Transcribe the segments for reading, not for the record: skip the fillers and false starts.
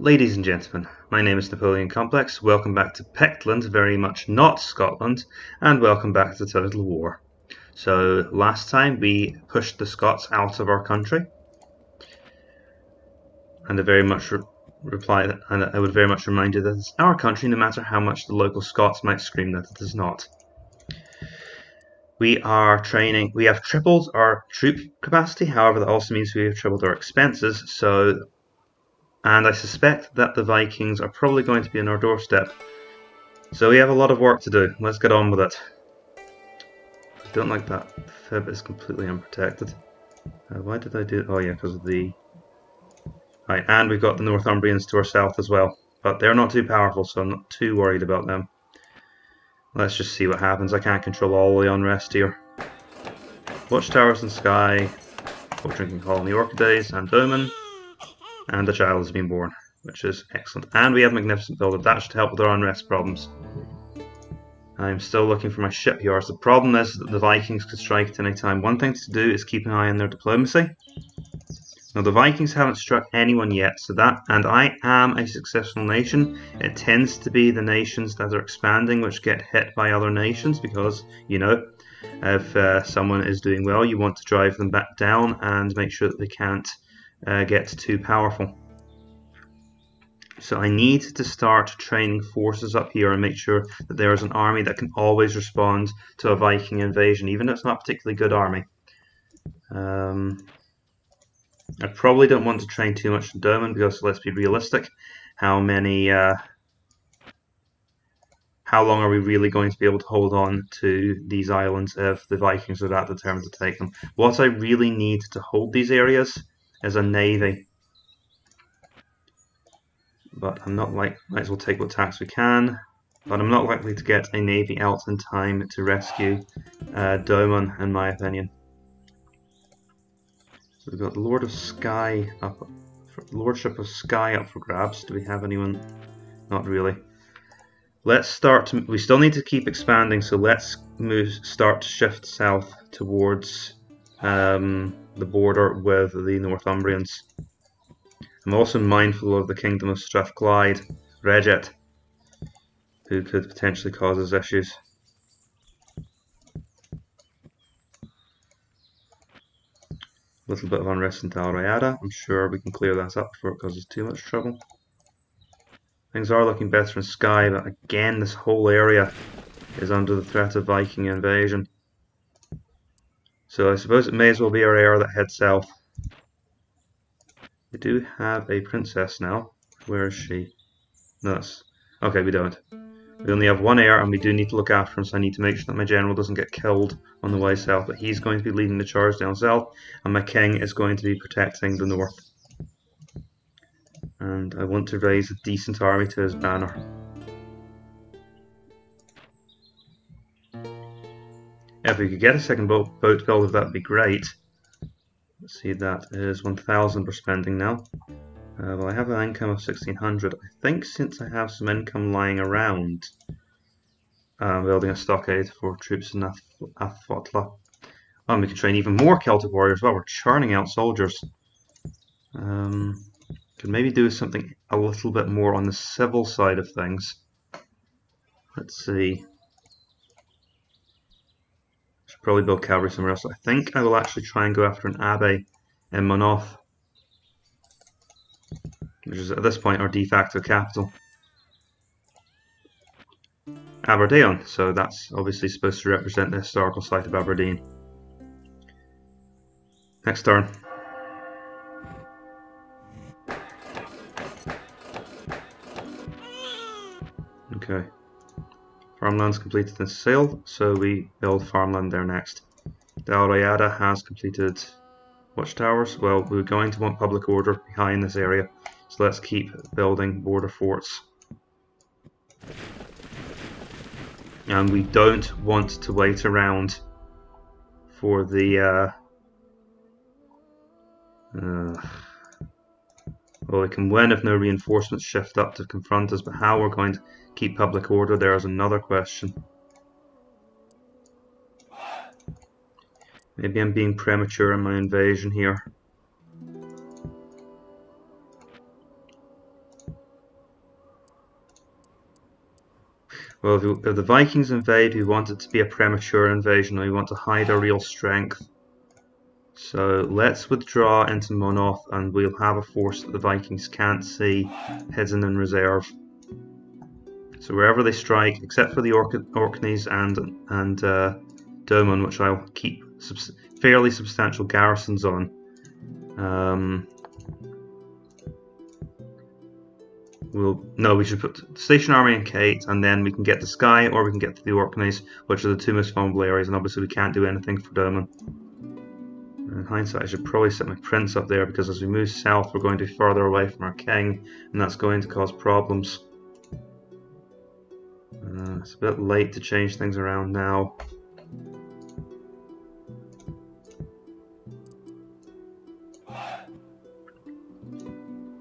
Ladies and gentlemen, my name is Napoleon Complex. Welcome back to Pictland, very much not Scotland, and welcome back to the Little War. So last time we pushed the Scots out of our country, and I very much and I would very much remind you that it's our country, no matter how much the local Scots might scream that it is not. We have tripled our troop capacity. However, that also means we have tripled our expenses. And I suspect that the Vikings are probably going to be on our doorstep. So we have a lot of work to do. Let's get on with it. I don't like that fib is completely unprotected. Why did I do it? Oh yeah, because of the... Right, and we've got the Northumbrians to our south as well. But they're not too powerful, so I'm not too worried about them. Let's just see what happens. I can't control all the unrest here. Watchtowers in the sky. Folk drinking hall in the Orchidays and Omen. And a child has been born, which is excellent. And we have Magnificent Builder. That should help with our unrest problems. I'm still looking for my shipyards. The problem is that the Vikings could strike at any time. One thing to do is keep an eye on their diplomacy. Now the Vikings haven't struck anyone yet, and I am a successful nation. It tends to be the nations that are expanding which get hit by other nations because, you know, if someone is doing well, you want to drive them back down and make sure that they can't get too powerful. So I need to start training forces up here and make sure that there is an army that can always respond to a Viking invasion, even if it's not a particularly good army. I probably don't want to train too much in Doman because, let's be realistic, how long are we really going to be able to hold on to these islands if the Vikings are that determined to take them? What I really need to hold these areas is a navy. But I'm not might as well take what tax we can. But I'm not likely to get a navy out in time to rescue Doman, in my opinion. So we've got Lord of Skye up, Lordship of Skye up for grabs. Do we have anyone? Not really. Let's start. We still need to keep expanding, so let's start to shift south towards the border with the Northumbrians. I'm also mindful of the Kingdom of Strathclyde, Reget, who could potentially cause us issues. A little bit of unrest in Dalriada. I'm sure we can clear that up before it causes too much trouble. Things are looking better in Skye, but again, this whole area is under the threat of Viking invasion. So I suppose it may as well be our heir that heads south. We do have a princess now. Where is she? No, okay, we don't. We only have one heir, and we do need to look after him, so I need to make sure that my general doesn't get killed on the way south. But he's going to be leading the charge down south, and my king is going to be protecting the north. And I want to raise a decent army to his banner. If we could get a second boat builder, that would be great. Let's see, that is 1,000 we're spending now. Well, I have an income of 1,600. I think since I have some income lying around, building a stockade for troops in Athfotla. Oh, and we can train even more Celtic warriors. Well, we're churning out soldiers. Could maybe do something a little bit more on the civil side of things. Let's see. Should probably build cavalry somewhere else. I think I will actually try and go after an abbey in Monmouth, which is at this point our de facto capital. Aberdeen, so that's obviously supposed to represent the historical site of Aberdeen. Next turn. Okay. Farmland's completed and sailed, so we build farmland there next. Dalriada has completed watchtowers. Well, we're going to want public order behind this area, so let's keep building border forts. And we don't want to wait around for the well, we can win if no reinforcements shift up to confront us, but how we're going to keep public order there is another question. Maybe I'm being premature in my invasion here. Well, if the Vikings invade, we want it to be a premature invasion. We want to hide our real strength. So let's withdraw into Monoth, and we'll have a force that the Vikings can't see, hidden in reserve. So wherever they strike, except for the Orkneys and Domon, which I'll keep fairly substantial garrisons on. We should put Station Army in Kate, and then we can get to Skye, or we can get to the Orkneys, which are the two most vulnerable areas, and obviously we can't do anything for Domon. In hindsight, I should probably set my prince up there, because as we move south, we're going to be further away from our king, and that's going to cause problems. It's a bit late to change things around now.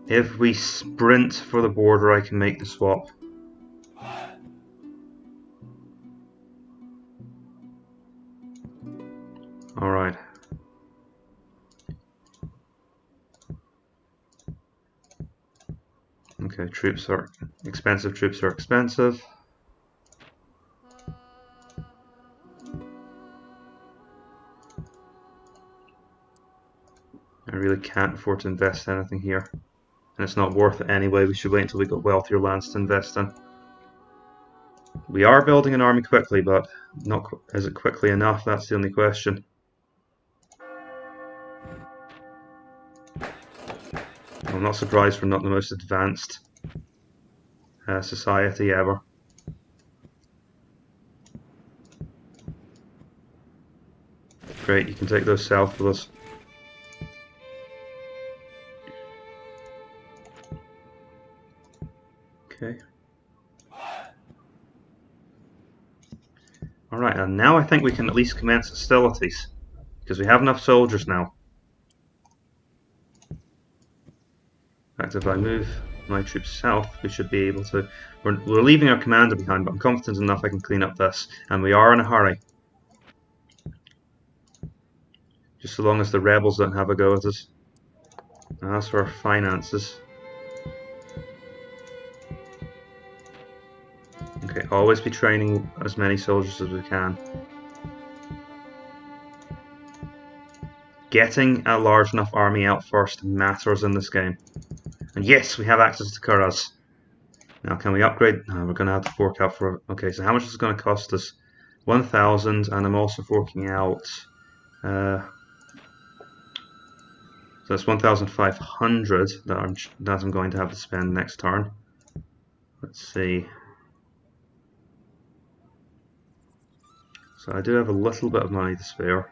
If we sprint for the border, I can make the swap. Alright. Okay, troops are expensive. I really can't afford to invest anything here. And it's not worth it anyway. We should wait until we got wealthier lands to invest in. We are building an army quickly, but is it quickly enough? That's the only question. I'm not surprised we're not the most advanced society ever. Great, you can take those south with us. Okay. Alright, and now I think we can at least commence hostilities, because we have enough soldiers now. In fact, if I move my troops south, we should be able to... We're leaving our commander behind, but I'm confident enough I can clean up this, and we are in a hurry. Just so long as the rebels don't have a go at us. And as for our finances... Okay, always be training as many soldiers as we can. Getting a large enough army out first matters in this game. And yes, we have access to Kuras. Now, can we upgrade? No, we're going to have to fork out for... Okay, so how much is it going to cost us? 1,000, and I'm also forking out... so that's 1,500 that I'm going to have to spend next turn. Let's see. So I do have a little bit of money to spare.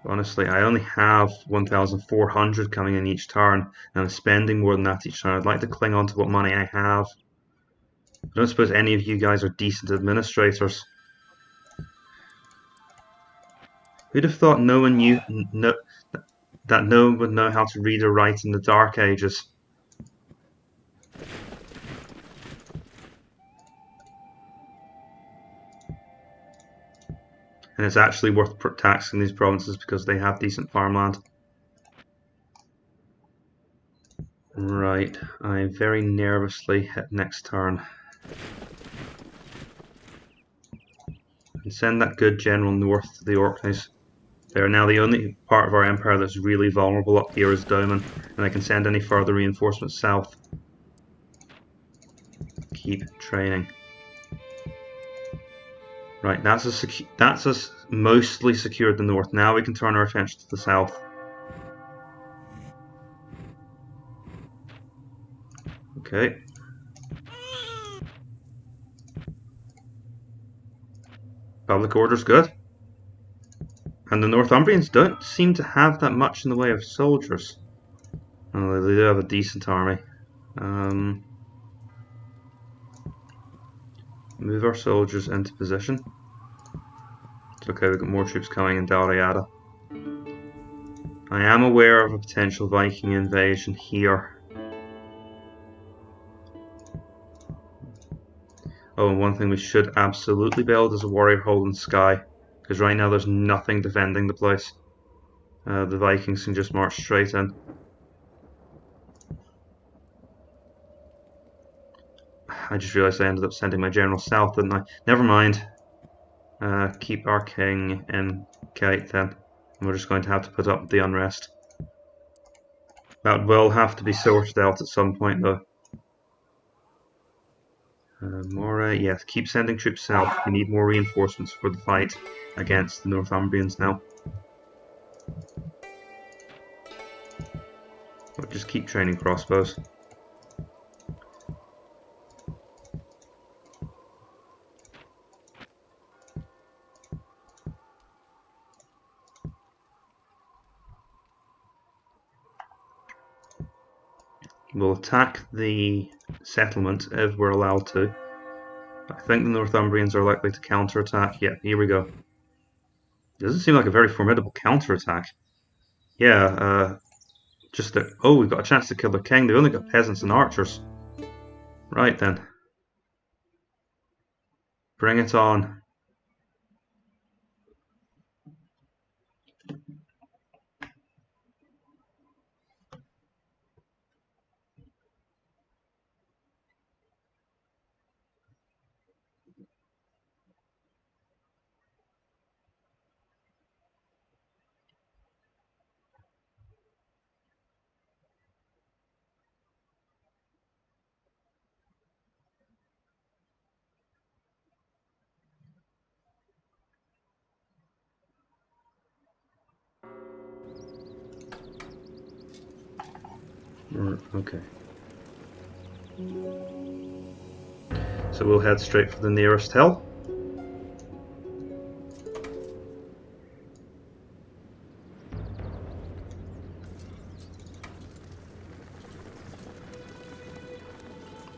Honestly, I only have 1,400 coming in each turn, and I'm spending more than that each turn. I'd like to cling on to what money I have. I don't suppose any of you guys are decent administrators. Who'd have thought no one knew that no one would know how to read or write in the Dark Ages? And it's actually worth taxing these provinces because they have decent farmland. Right, I very nervously hit next turn. And send that good general north to the Orkneys. They are now the only part of our empire that's really vulnerable up here is Domon, and I can send any further reinforcements south. Keep training. Right, that's us mostly secured the north. Now we can turn our attention to the south. Okay. Public order's good. And the Northumbrians don't seem to have that much in the way of soldiers. Although they do have a decent army. Move our soldiers into position. It's okay, we've got more troops coming in Dalriada. I am aware of a potential Viking invasion here. Oh, and one thing we should absolutely build is a warrior hold in Skye, because right now there's nothing defending the place. The Vikings can just march straight in. I just realised I ended up sending my general south, didn't I? Never mind. Keep our king in Kite then. We're just going to have to put up with the unrest. That will have to be sorted out at some point, though. More, yes, keep sending troops south. We need more reinforcements for the fight against the Northumbrians now. But just keep training crossbows. We'll attack the settlement if we're allowed to. I think the Northumbrians are likely to counterattack. Yeah, here we go. Doesn't seem like a very formidable counterattack. Yeah, just that. Oh, we've got a chance to kill their king. They've only got peasants and archers. Right then. Bring it on. Okay. So we'll head straight for the nearest hill.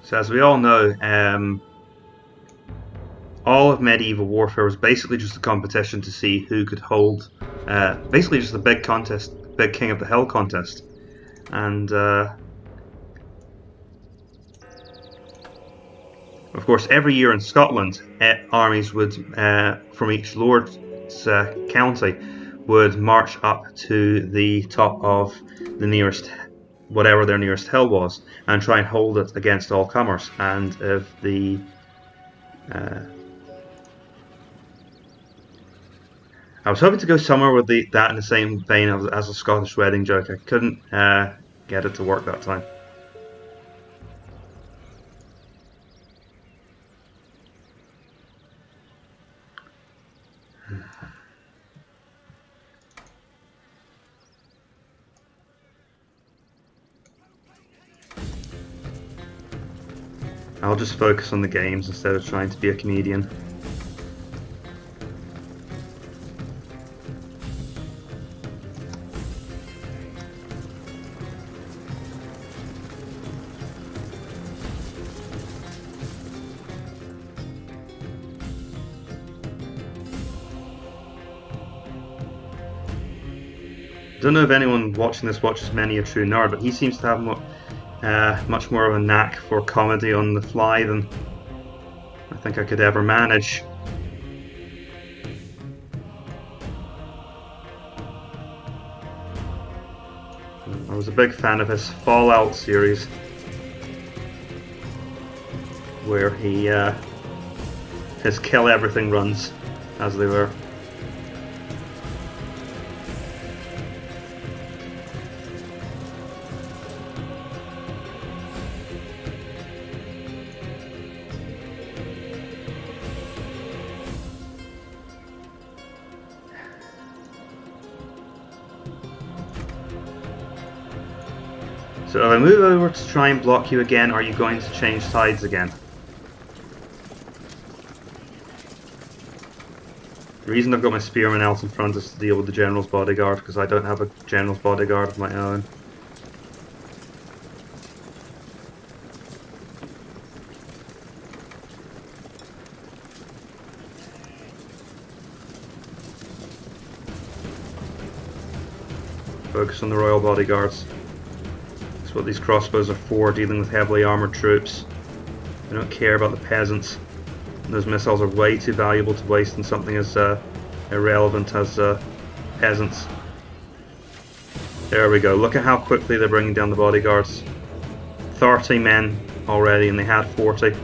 So as we all know, all of medieval warfare was basically just a competition to see who could hold, basically just a big contest, big King of the Hill contest. And of course, every year in Scotland, armies would, from each lord's county, would march up to the top of the nearest, whatever their nearest hill was, and try and hold it against all comers. And if the I was hoping to go somewhere with that in the same vein as a Scottish wedding joke. I couldn't get it to work that time. I'll just focus on the games instead of trying to be a comedian. I don't know if anyone watching this watches Many a True Nerd, but he seems to have much more of a knack for comedy on the fly than I think I could ever manage. I was a big fan of his Fallout series, where he his kill everything runs, as they were. So if I move over to try and block you again, are you going to change sides again? The reason I've got my spearman out in front is to deal with the general's bodyguard, because I don't have a general's bodyguard of my own. Focus on the royal bodyguards. That's what these crossbows are for, dealing with heavily armoured troops. They don't care about the peasants. And those missiles are way too valuable to waste in something as irrelevant as peasants. There we go. Look at how quickly they're bringing down the bodyguards. 30 men already, and they had 40.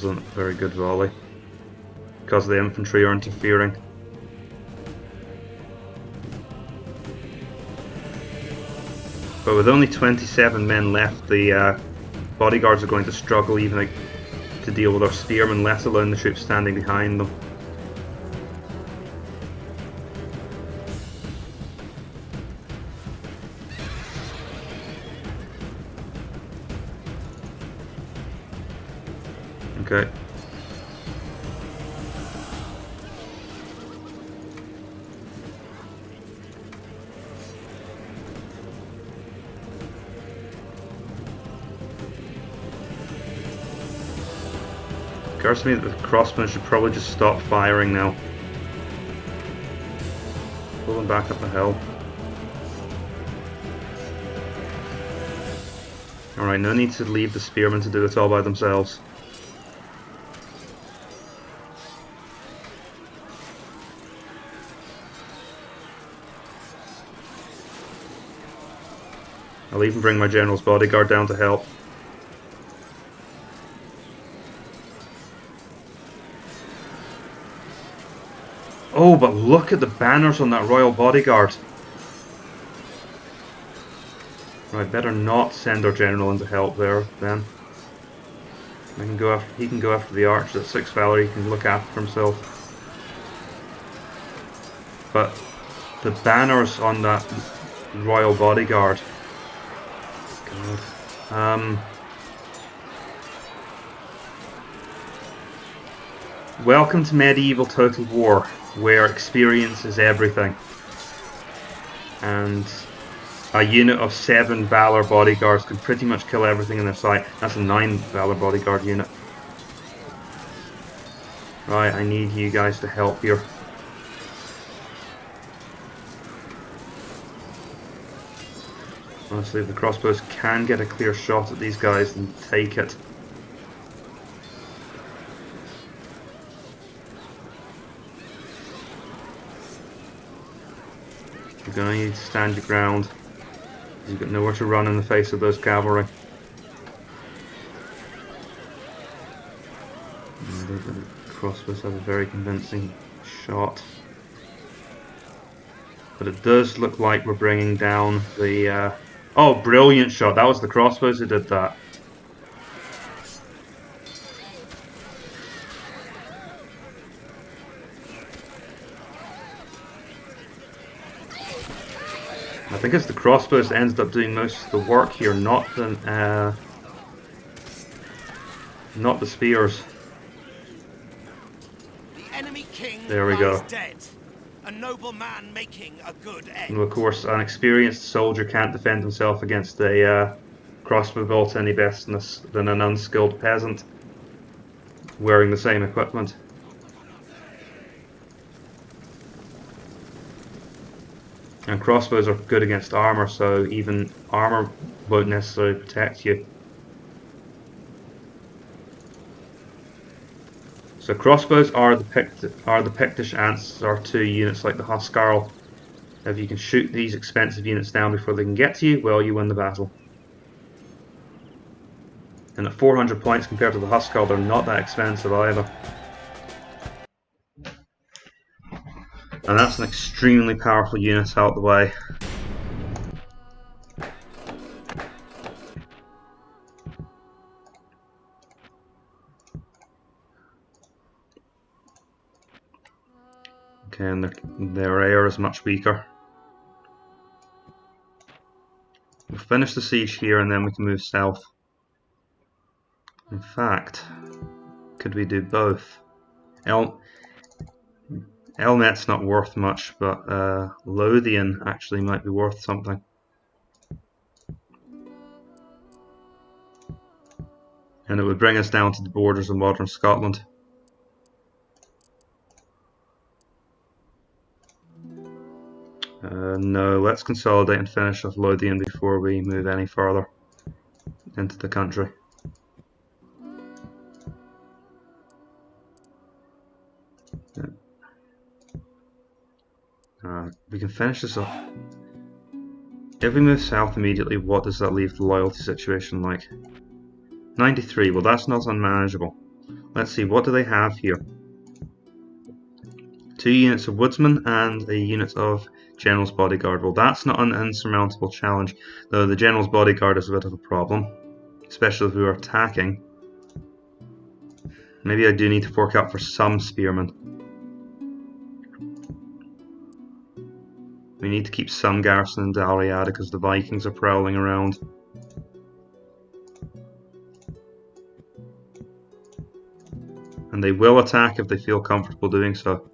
was a very good volley, because the infantry are interfering. But with only 27 men left, the bodyguards are going to struggle even to deal with our spearmen, let alone the troops standing behind them. Okay. Occurs to me that the crossbow should probably just stop firing now. Pull them back up the hill. Alright, no need to leave the spearmen to do it all by themselves. I'll even bring my general's bodyguard down to help. Oh, but look at the banners on that royal bodyguard. Right, better not send our general in to help there, then. He can go after the archer at 6 Valerie, he can look after himself. But the banners on that royal bodyguard. God. Welcome to medieval Total War, where experience is everything. And a unit of 7 Valor bodyguards can pretty much kill everything in their sight. That's a 9 Valor bodyguard unit. Right, I need you guys to help here. Honestly, if the crossbows can get a clear shot at these guys, then take it. You're going to need to stand your ground. You've got nowhere to run in the face of those cavalry. The crossbows have a very convincing shot. But it does look like we're bringing down the... Oh, brilliant shot. That was the crossbows who did that. I think it's the crossbows that ended up doing most of the work here, not the spears. The enemy king there we go. Dead. A noble man making a good end. And of course, an experienced soldier can't defend himself against a crossbow bolt any better than an unskilled peasant wearing the same equipment. And crossbows are good against armor, so even armor won't necessarily protect you. So crossbows are the Pictish answer to units like the Huscarl. If you can shoot these expensive units down before they can get to you, well, you win the battle. And at 400 points compared to the Huscarl, they're not that expensive either. And that's an extremely powerful unit out the way. Okay, and their air is much weaker. We'll finish the siege here and then we can move south. In fact, could we do both? Elmet's not worth much, but Lothian actually might be worth something. And it would bring us down to the borders of modern Scotland. No, let's consolidate and finish off Lothian before we move any further into the country. We can finish this off. If we move south immediately, what does that leave the loyalty situation like? 93, well that's not unmanageable. Let's see, what do they have here? 2 units of woodsmen and a unit of general's bodyguard. Well, that's not an insurmountable challenge, though the general's bodyguard is a bit of a problem, especially if we were attacking. Maybe I do need to fork out for some spearmen. We need to keep some garrison in Dalriada because the Vikings are prowling around. And they will attack if they feel comfortable doing so.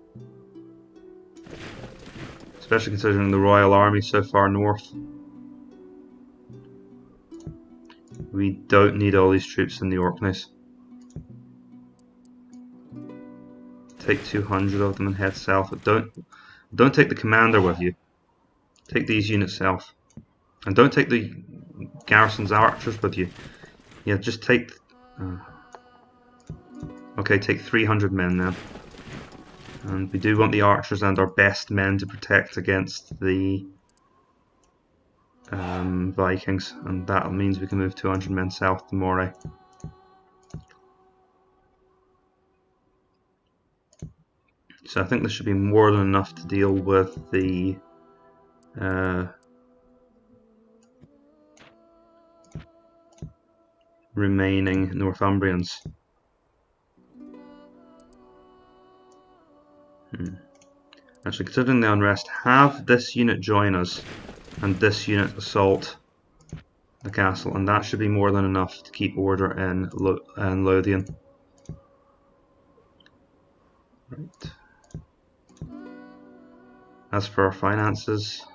Especially considering the Royal Army so far north. We don't need all these troops in the Orkneys. Take 200 of them and head south, but don't take the commander with you. Take these units south. And don't take the garrison's archers with you. Yeah, just take... okay, take 300 men then. And we do want the archers and our best men to protect against the Vikings. And that means we can move 200 men south to Moray. So I think this should be more than enough to deal with the remaining Northumbrians. Actually, considering the unrest, have this unit join us and this unit assault the castle, and that should be more than enough to keep order in Lothian. Right. As for our finances,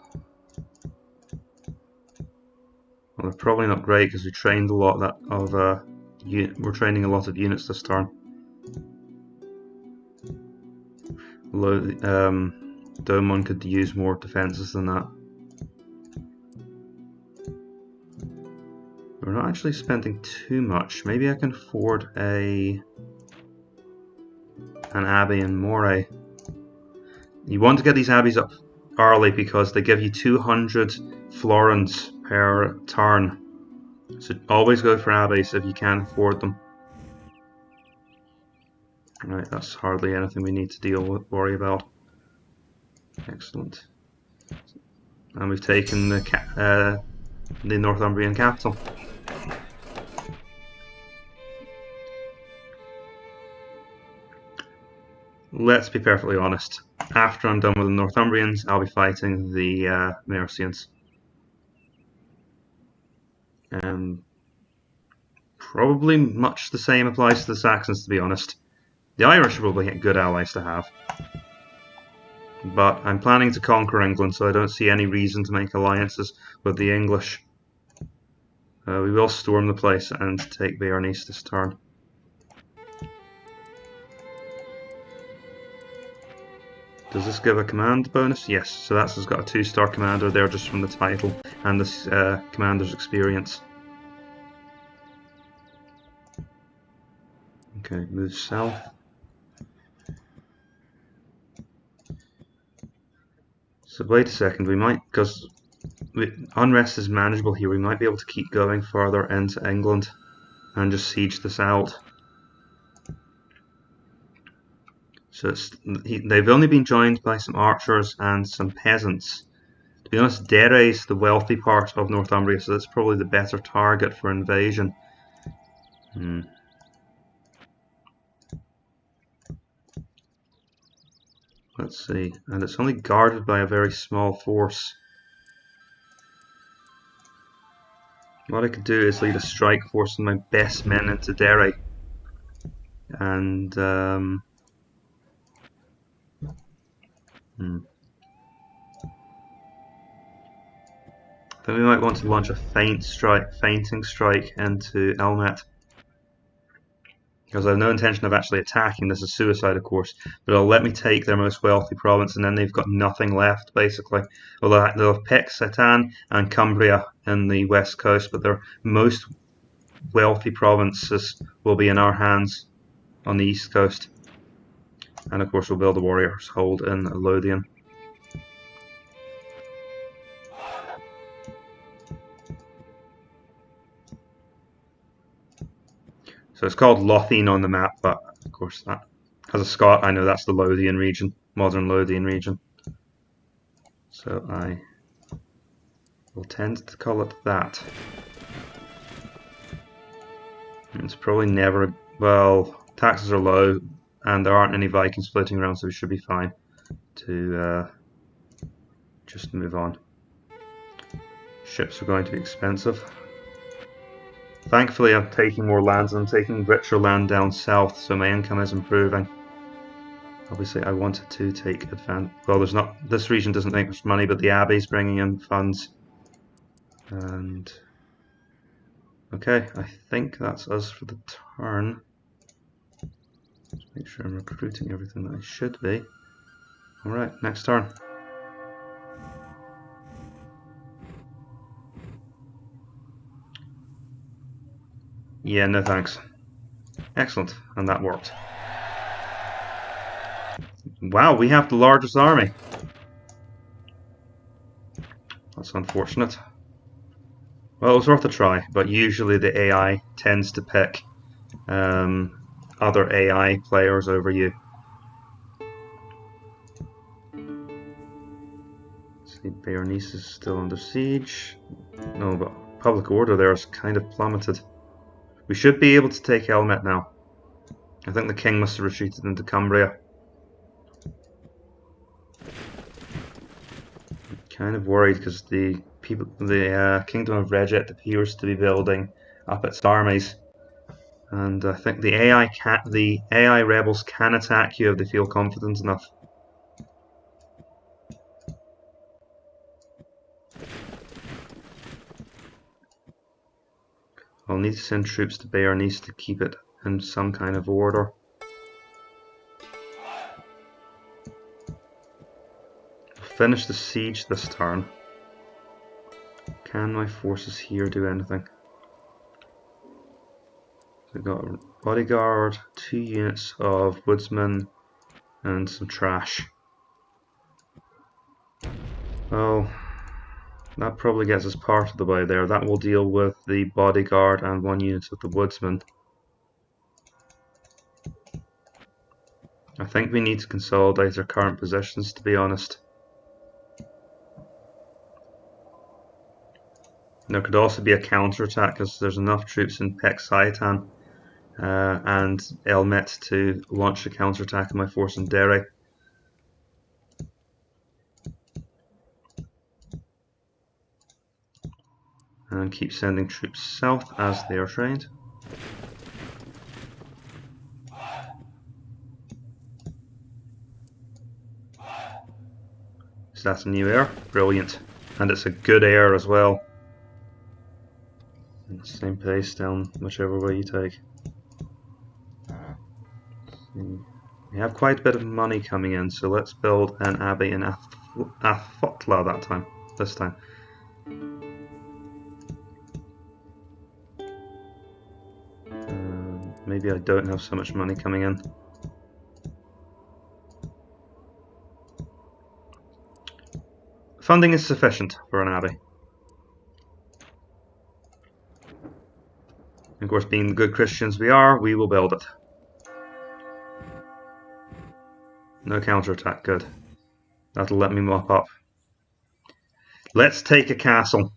well, they're probably not great because we trained a lot we're training a lot of units this turn. Domon could use more defences than that. We're not actually spending too much. Maybe I can afford an abbey in Moray. You want to get these abbeys up early because they give you 200 florins per turn. So always go for abbeys if you can afford them. Right, that's hardly anything we need to worry about. Excellent. And we've taken the Northumbrian capital. Let's be perfectly honest. After I'm done with the Northumbrians, I'll be fighting the Mercians. Probably much the same applies to the Saxons, to be honest. The Irish are probably good allies to have. But I'm planning to conquer England, so I don't see any reason to make alliances with the English. We will storm the place and take Béarnese this turn. Does this give a command bonus? Yes, so that's got a 2-star commander there just from the title and this commander's experience. Okay, move south. So wait a second, we might, because unrest is manageable here, we might be able to keep going further into England and just siege this out. So they've only been joined by some archers and some peasants. To be honest, Derry is the wealthy part of Northumbria, so that's probably the better target for invasion. Let's see, and it's only guarded by a very small force. What I could do is lead a strike force of my best men into Derry. And then we might want to launch a fainting strike into Elmet. Because I have no intention of actually attacking. This is suicide, of course, but it'll let me take their most wealthy province, and then they've got nothing left, basically. Well, they'll have Pecsetan and Cumbria in the west coast, but their most wealthy provinces will be in our hands on the east coast. And of course we'll build a warrior's hold in Lothian. So it's called Lothian on the map, but Of course, that as a Scot, I know that's the Lothian region, modern Lothian region. So I will tend to call it that. It's probably never... Well, taxes are low, and there aren't any Vikings floating around, so we should be fine to just move on. Ships are going to be expensive. Thankfully, I'm taking more lands, and I'm taking richer land down south, so my income is improving. Obviously, I wanted to take advantage... Well, there's not... This region doesn't make much money, but the Abbey's bringing in funds. And... Okay, I think that's us for the turn. Just make sure I'm recruiting everything that I should be. Alright, next turn. Yeah, no thanks. Excellent, and that worked. Wow, we have the largest army. That's unfortunate. Well, it was worth a try, but usually the AI tends to pick other AI players over you. See, Berenice is still under siege. No, but public order there is kind of plummeted. We should be able to take Elmet now. I think the king must have retreated into Cumbria. I'm kind of worried because the kingdom of Regit appears to be building up its armies, and I think the AI rebels can attack you if they feel confident enough. I'll need to send troops to Berenice to keep it in some kind of order. Finish the siege this turn. Can my forces here do anything? We've got a bodyguard, 2 units of woodsmen, and some trash. Well, that probably gets us part of the way there. That will deal with the bodyguard and 1 unit of the woodsman. I think we need to consolidate our current positions, to be honest. There could also be a counterattack because there's enough troops in Pexaitan and Elmet to launch a counterattack on my force in Derry. And keep sending troops south as they are trained. So that's a new heir. Brilliant. And it's a good heir as well. Same pace down whichever way you take. We have quite a bit of money coming in, so let's build an abbey in Athotla this time. Maybe I don't have so much money coming in. Funding is sufficient for an abbey. Of course, being the good Christians we are, we will build it. No counterattack, good. That'll let me mop up. Let's take a castle.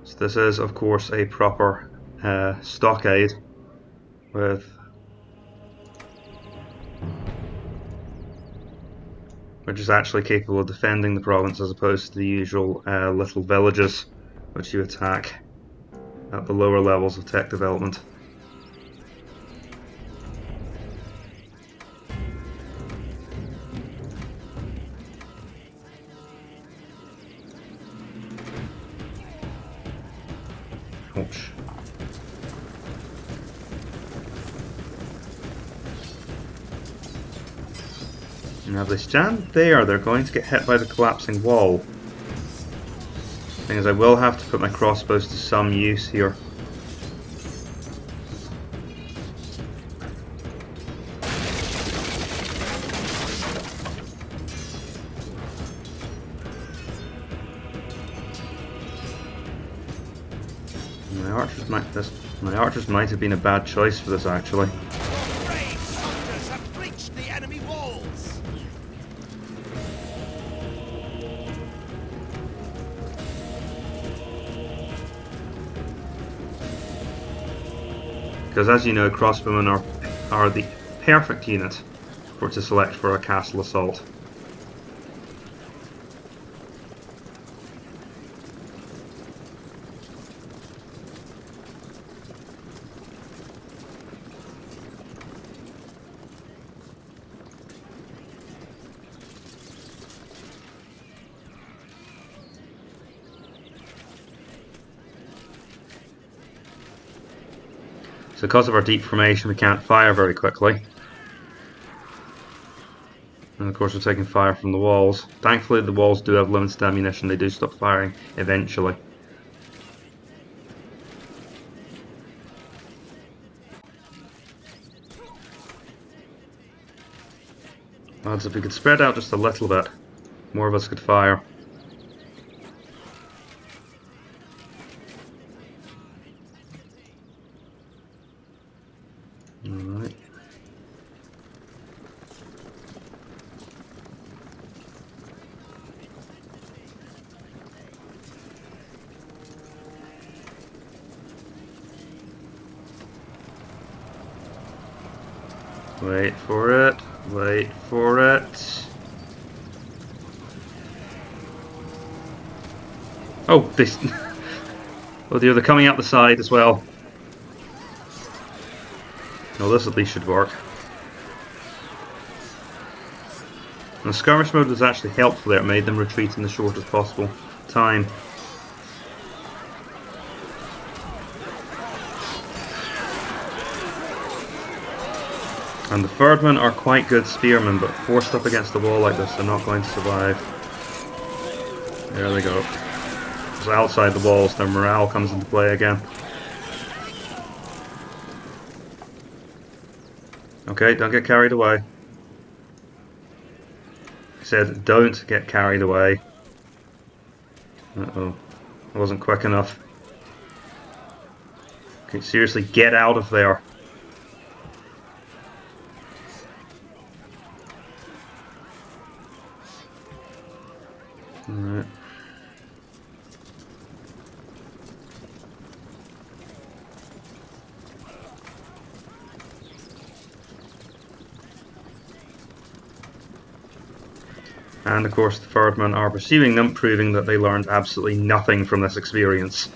So this is, of course, a proper stockade which is actually capable of defending the province as opposed to the usual little villages which you attack at the lower levels of tech development. Ouch. Now if they stand there, they're going to get hit by the collapsing wall. Thing is, I will have to put my crossbows to some use here. My archers might have been a bad choice for this, actually. Your brave soldiers have breached the enemy walls. Because as you know, crossbowmen are the perfect unit to select for a castle assault. So because of our deep formation, we can't fire very quickly. And of course we're taking fire from the walls. Thankfully the walls do have limited ammunition, they do stop firing eventually. Lads, if we could spread out just a little bit, more of us could fire. Alright. Wait for it, wait for it. Oh, this. Oh dear, they're coming out the side as well. No, this at least should work. And the skirmish mode was actually helpful there, it made them retreat in the shortest possible time. And the Thirdmen are quite good spearmen, but forced up against the wall like this, they're not going to survive. There they go. So outside the walls, their morale comes into play again. Okay, don't get carried away. I said, don't get carried away. Uh-oh. I wasn't quick enough. Okay, seriously, get out of there. Alright. And of course the Thirdmen are pursuing them, proving that they learned absolutely nothing from this experience.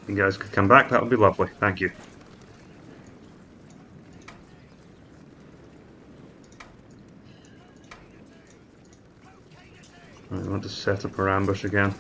If you guys could come back, that would be lovely. Thank you. I want to set up our ambush again.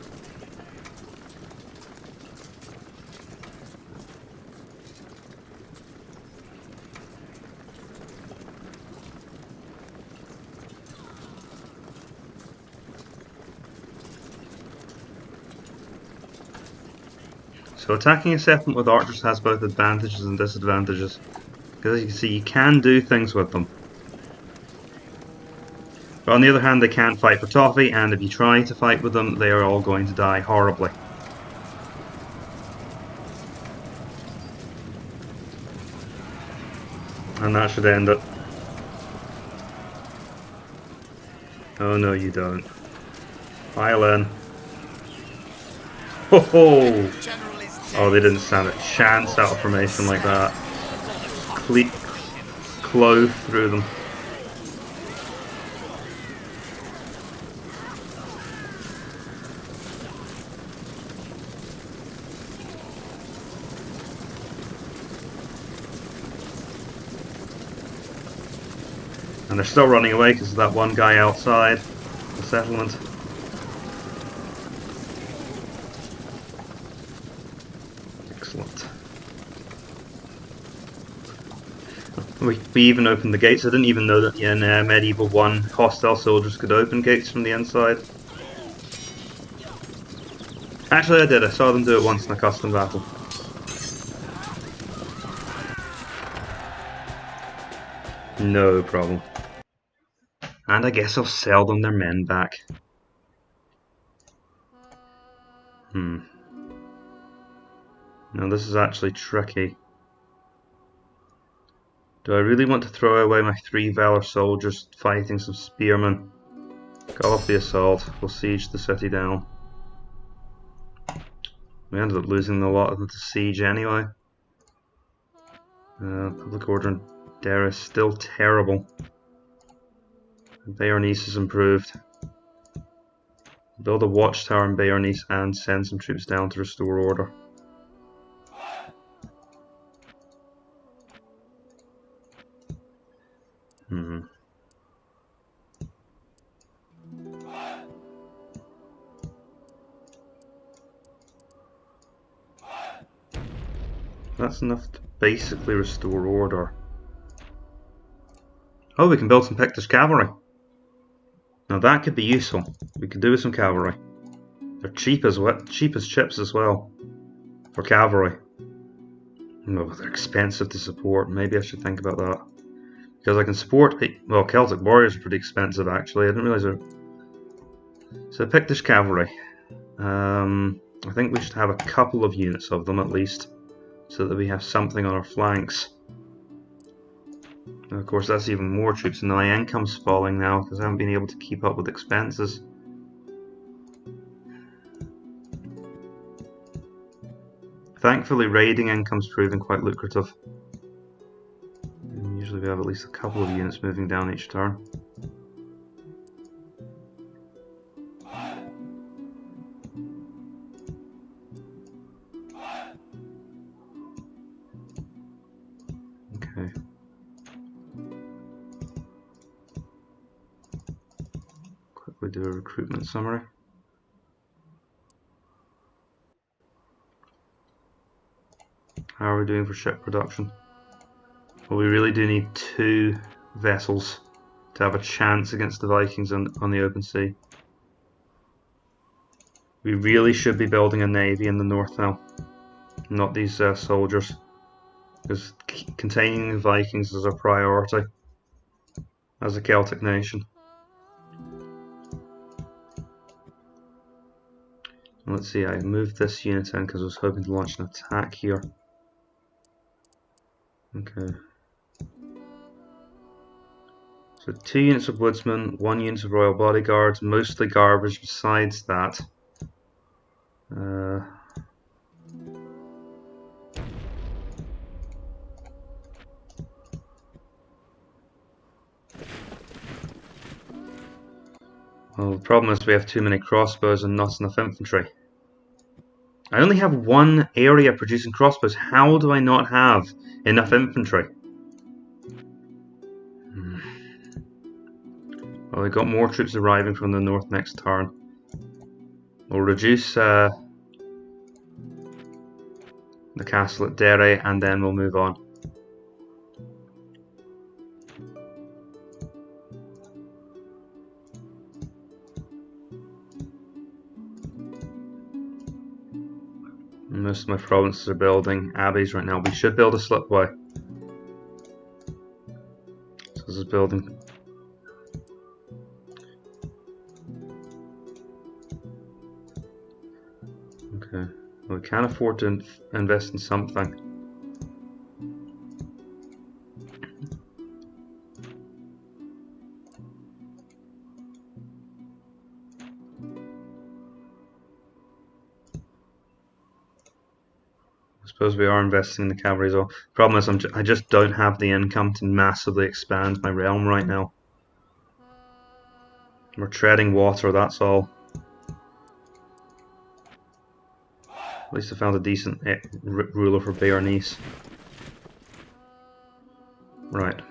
So attacking a settlement with archers has both advantages and disadvantages. Because as you can see, you can do things with them. But on the other hand, they can't fight for toffee, and if you try to fight with them, they are all going to die horribly. And that should end it. Oh no, you don't. Pile in. Ho ho! Oh, they didn't stand a chance out of formation like that. Clove through them. And they're still running away because of that one guy outside the settlement. Excellent. We even opened the gates. I didn't even know that in Medieval 1 hostile soldiers could open gates from the inside. Actually I did, I saw them do it once in a custom battle. No problem. And I guess I'll sell them their men back. Now this is actually tricky. Do I really want to throw away my 3 Valor soldiers fighting some spearmen? Call off the assault. We'll siege the city down. We ended up losing a lot of them to siege anyway. Public order in Dara is still terrible. Bayonese is improved. Build a watchtower in Bayonese and send some troops down to restore order. That's enough to basically restore order. Oh, we can build some Pictish cavalry. Now that could be useful. We could do with some cavalry. They're cheap as chips as well for cavalry. No, they're expensive to support. Maybe I should think about that. Because I can support... Well, Celtic warriors are pretty expensive actually. I didn't realise they're... So Pictish cavalry. I think we should have a couple of units of them at least, so that we have something on our flanks. And of course that's even more troops, and my income's falling now because I haven't been able to keep up with expenses. Thankfully raiding income's proving quite lucrative. And usually we have at least a couple of units moving down each turn. Okay. Quickly do a recruitment summary. How are we doing for ship production? Well, we really do need 2 vessels to have a chance against the Vikings on the open sea. We really should be building a navy in the north now, not these soldiers, because containing the Vikings is a priority as a Celtic nation. Let's see, I moved this unit in because I was hoping to launch an attack here. Okay. So 2 units of woodsmen, 1 unit of royal bodyguards, mostly garbage besides that. Well, the problem is we have too many crossbows and not enough infantry. I only have 1 area producing crossbows. How do I not have enough infantry? Well, we've got more troops arriving from the north next turn. We'll reduce the castle at Derry and then we'll move on. Most of my provinces are building abbeys right now. We should build a slipway. So this is building. Okay, well, we can afford to invest in something. I suppose we are investing in the cavalry as well. Problem is I just don't have the income to massively expand my realm right now. We're treading water, that's all. At least I found a decent ruler for Béarnese. Right.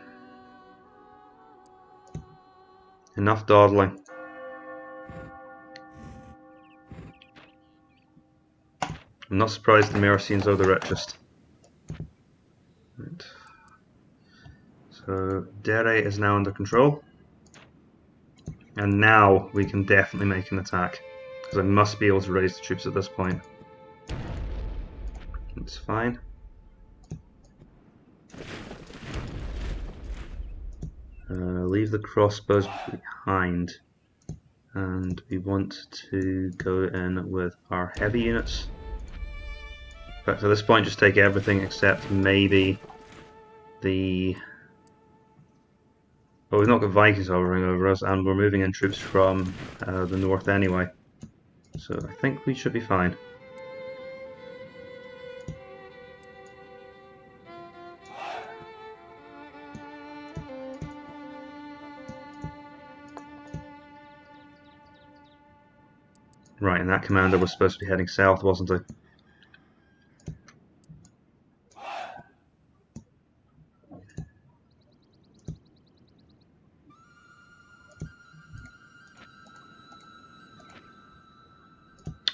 Enough dawdling. I'm not surprised the Mercians are the richest. Right. So Dere is now under control. And now we can definitely make an attack. Because I must be able to raise the troops at this point. That's fine. Leave the crossbows behind. And we want to go in with our heavy units. In fact, at this point, just take everything except maybe the... Well, we've not got Vikings hovering over us, and we're moving in troops from the north anyway. So I think we should be fine. Right, and that commander was supposed to be heading south, wasn't he?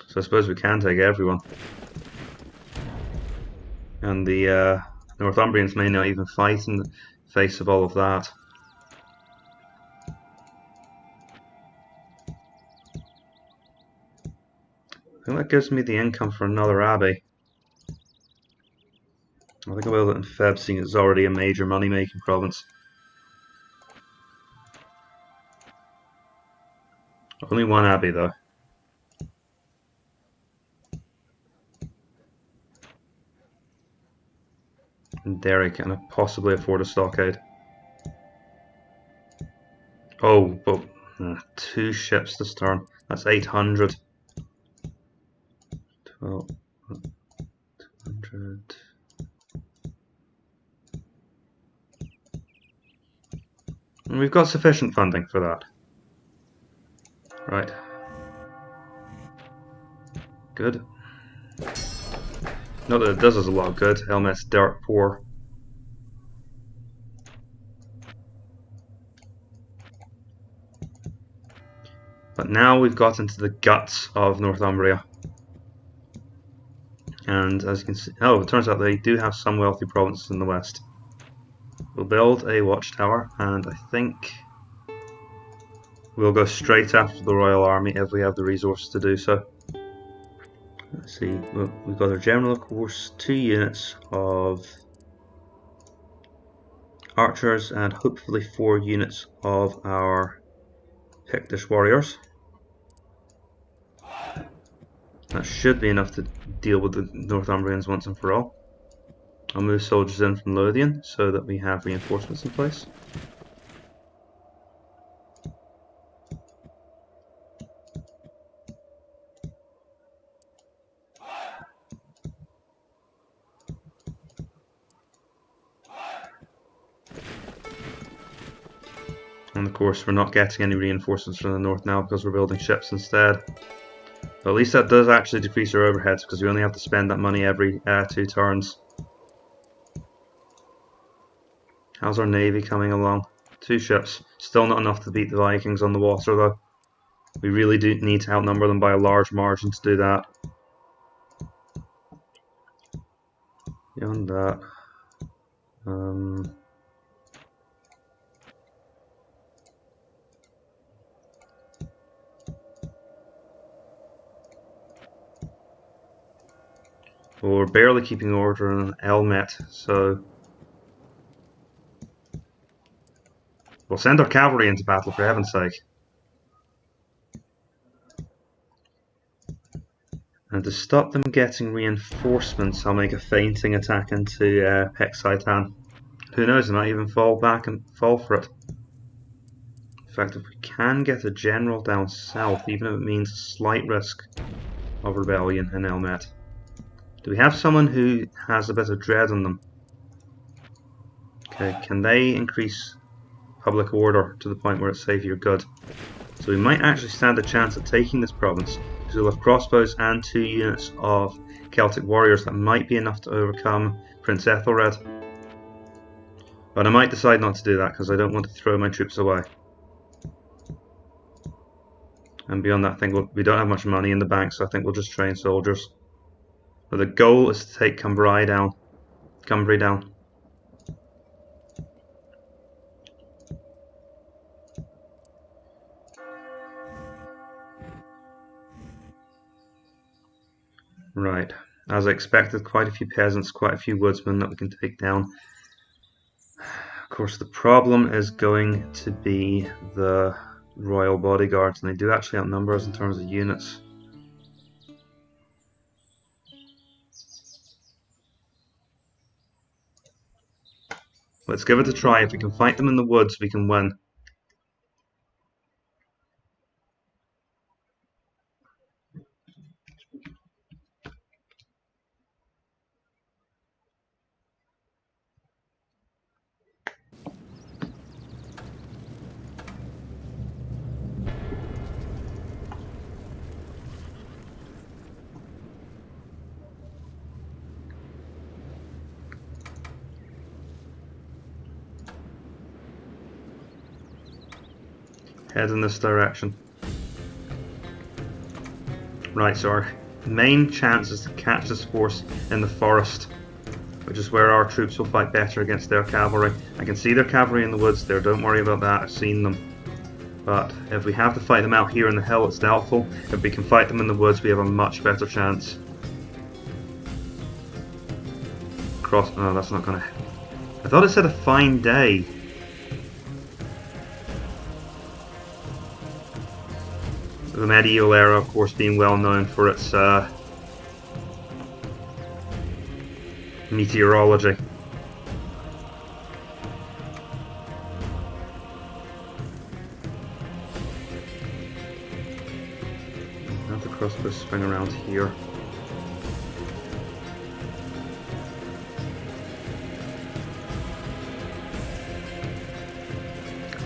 So I suppose we can take everyone. And the Northumbrians may not even fight in the face of all of that. I think that gives me the income for another abbey. I think I will do it in Feb, seeing it's already a major money-making province. Only one abbey, though. And Derry can possibly afford a stockade. Oh, but 2 ships this turn. That's 800. 12, 200. And we've got sufficient funding for that. Right. Good. Not that it does us a lot of good. Helmet's dirt poor. But now we've got into the guts of Northumbria. And as you can see, oh, it turns out they do have some wealthy provinces in the west. We'll build a watchtower, and I think we'll go straight after the Royal Army if we have the resources to do so. Let's see, we've got our general, of course, 2 units of archers, and hopefully 4 units of our Pictish warriors. That should be enough to deal with the Northumbrians once and for all. I'll move soldiers in from Lothian so that we have reinforcements in place. And of course we're not getting any reinforcements from the north now because we're building ships instead. But at least that does actually decrease our overheads because we only have to spend that money every 2 turns. How's our navy coming along? 2 ships. Still not enough to beat the Vikings on the water though. We really do need to outnumber them by a large margin to do that. Beyond that, well, we're barely keeping order on Elmet, so we'll send our cavalry into battle for heaven's sake. And to stop them getting reinforcements, I'll make a feinting attack into Hexaitan. Who knows, they might even fall back and fall for it. In fact, if we can get a general down south, even if it means a slight risk of rebellion in Elmet. Do we have someone who has a bit of dread on them? Okay, can they increase public order to the point where it's safe you're good? So we might actually stand a chance at taking this province, because we'll have crossbows and 2 units of Celtic warriors that might be enough to overcome Prince Ethelred. But I might decide not to do that because I don't want to throw my troops away. And beyond that, I think we don't have much money in the bank, so I think we'll just train soldiers. But the goal is to take Cumbria down. Right. As I expected, quite a few peasants, quite a few woodsmen that we can take down. Of course, the problem is going to be the royal bodyguards, and they do actually outnumber us in terms of units. Let's give it a try. If we can fight them in the woods, we can win. Head in this direction. Right, so our main chance is to catch this force in the forest, which is where our troops will fight better against their cavalry. I can see their cavalry in the woods there, don't worry about that, I've seen them. But if we have to fight them out here in the hill, it's doubtful. If we can fight them in the woods, we have a much better chance. Oh, that's not gonna... I thought it said a fine day. The medieval era, of course, being well known for its meteorology. Have the crossbow swing around here.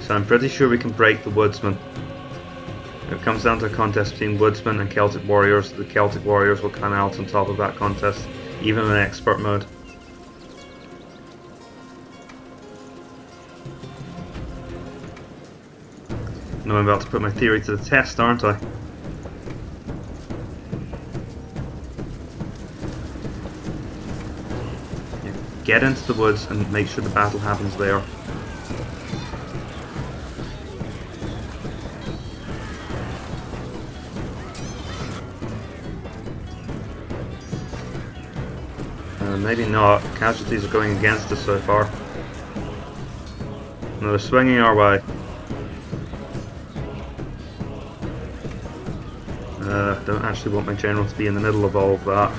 So I'm pretty sure we can break the woodsman. If it comes down to a contest between woodsmen and Celtic warriors, the Celtic warriors will come out on top of that contest, even in expert mode. Now I'm about to put my theory to the test, aren't I? Yeah. Get into the woods and make sure the battle happens there. Maybe not. Casualties are going against us so far. No, they're swinging our way. Don't actually want my general to be in the middle of all of that.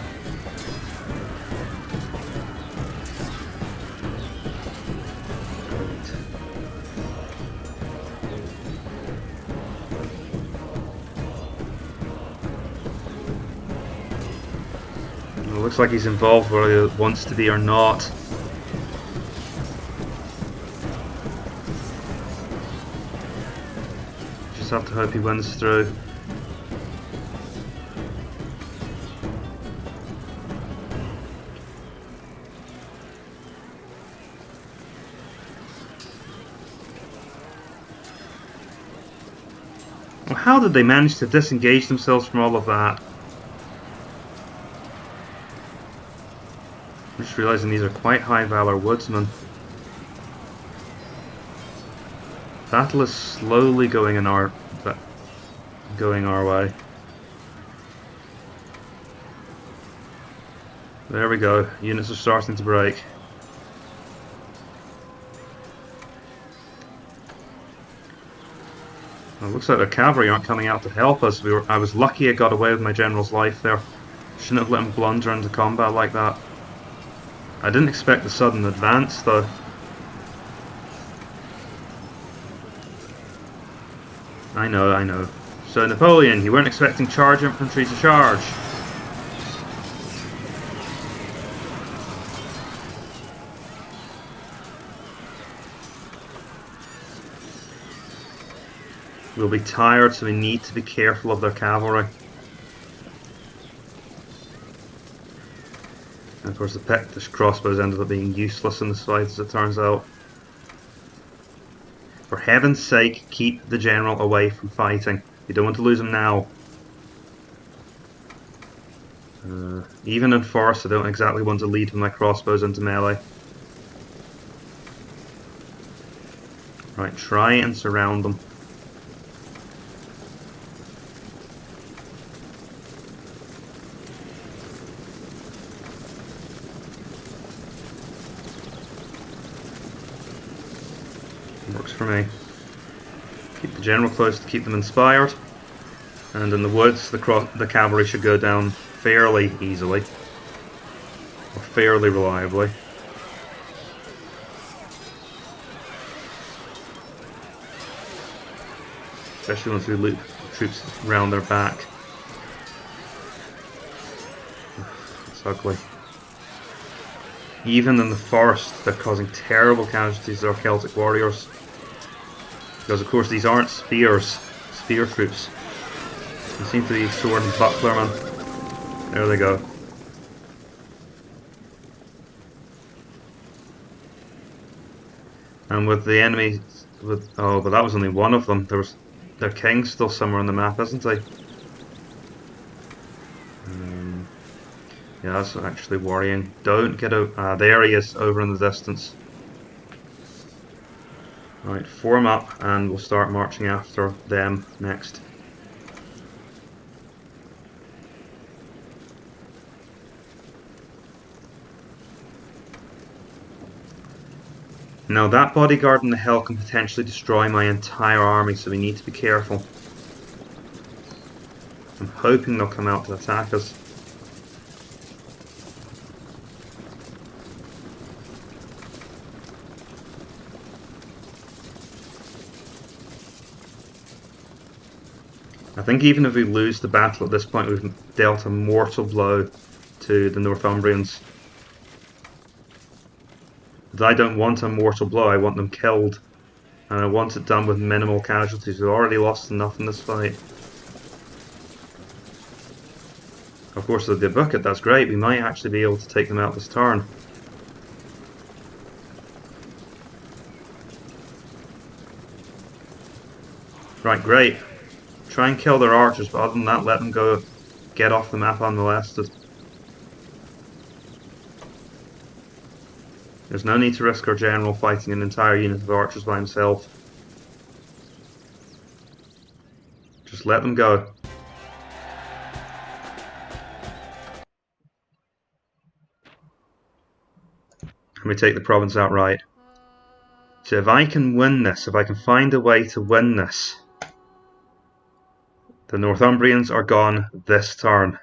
Looks like he's involved whether he wants to be or not. Just have to hope he wins through. Well, how did they manage to disengage themselves from all of that? I'm just realising these are quite high valor woodsmen. Battle is slowly going our way. There we go. Units are starting to break. Well, it looks like the cavalry aren't coming out to help us. I was lucky I got away with my general's life there. Shouldn't have let him blunder into combat like that. I didn't expect the sudden advance though. I know. So Napoleon, you weren't expecting charge infantry to charge. We'll be tired, so we need to be careful of their cavalry. And of course the Pictish crossbows ended up being useless in this fight, as it turns out. For heaven's sake, keep the general away from fighting. You don't want to lose them now. Even in forest, I don't exactly want to lead with my crossbows into melee. Right, try and surround them. Works for me. Keep the general close to keep them inspired. And in the woods, the cavalry should go down fairly easily. Or fairly reliably. Especially once we loop troops round their back. It's ugly. Even in the forest, they're causing terrible casualties to our Celtic warriors. Because of course these aren't spear troops. They seem to be sword and bucklermen. There they go. And with the enemies, oh, but that was only one of them. Their king's still somewhere on the map, isn't he? Yeah, that's actually worrying. Don't get out. Ah, there he is, over in the distance. Right, form up, and we'll start marching after them next. Now that bodyguard on the hill can potentially destroy my entire army, so we need to be careful. I'm hoping they'll come out to attack us. I think even if we lose the battle at this point, we've dealt a mortal blow to the Northumbrians. But I don't want a mortal blow, I want them killed. And I want it done with minimal casualties. We've already lost enough in this fight. Of course, if they book it, that's great. We might actually be able to take them out this turn. Right, great. Try and kill their archers, but other than that, let them go get off the map unmolested. There's no need to risk our general fighting an entire unit of archers by himself. Just let them go. And we take the province outright. So if I can win this, if I can find a way to win this, the Northumbrians are gone this turn.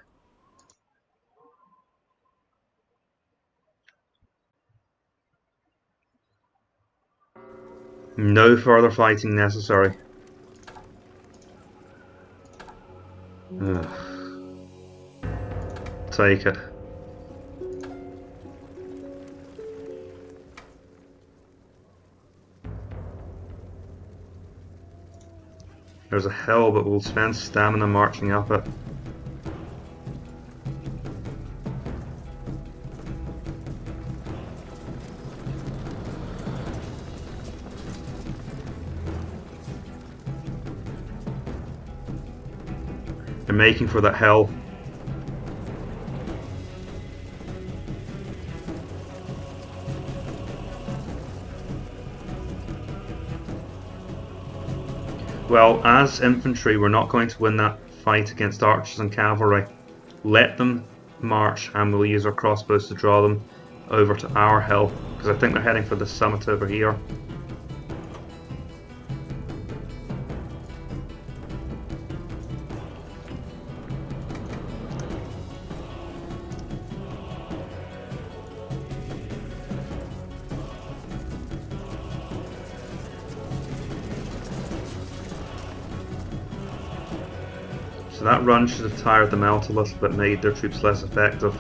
No further fighting necessary. Ugh. Take it. There's a hill, but we'll spend stamina marching up it. They're making for that hill. Well, as infantry, we're not going to win that fight against archers and cavalry. Let them march, and we'll use our crossbows to draw them over to our hill, because I think they're heading for the summit over here. So that run should have tired them out a little bit, made their troops less effective.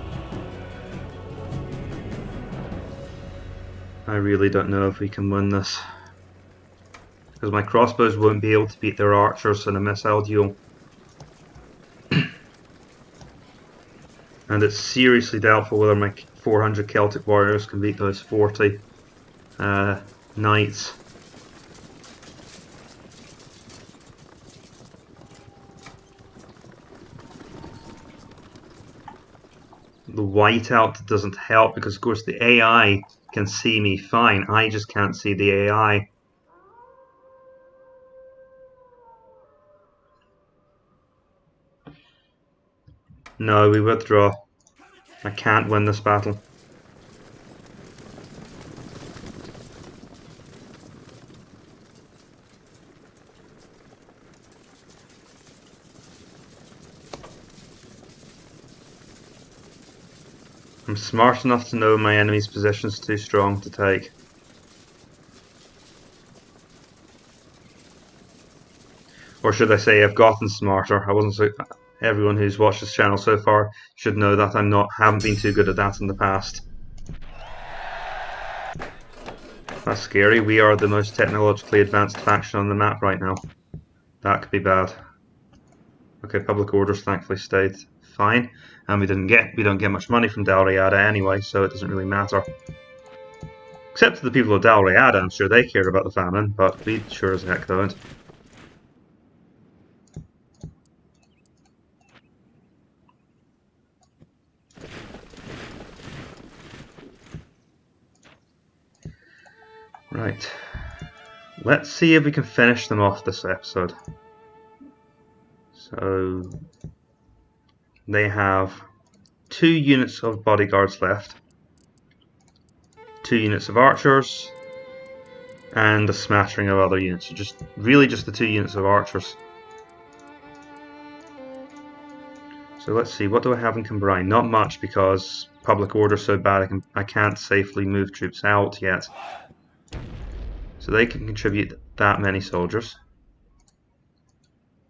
I really don't know if we can win this, because my crossbows won't be able to beat their archers in a missile duel. And it's seriously doubtful whether my 400 Celtic warriors can beat those 40 knights. the whiteout doesn't help because, of course, the AI can see me fine. I just can't see the AI. No, we withdraw. I can't win this battle. I'm smart enough to know my enemy's position's too strong to take. Or should I say I've gotten smarter. I wasn't so... Everyone who's watched this channel so far should know that haven't been too good at that in the past. That's scary. We are the most technologically advanced faction on the map right now. That could be bad. Okay, public orders thankfully stayed fine, and we don't get much money from Dalriada anyway, so it doesn't really matter. Except to the people of Dalriada, I'm sure they care about the famine, but we sure as heck don't. Right. Let's see if we can finish them off this episode. So they have 2 units of bodyguards left, 2 units of archers, and a smattering of other units. So just the 2 units of archers. So let's see, what do I have in Cumbrae? Not much because public order's so bad I can't safely move troops out yet. So they can contribute that many soldiers.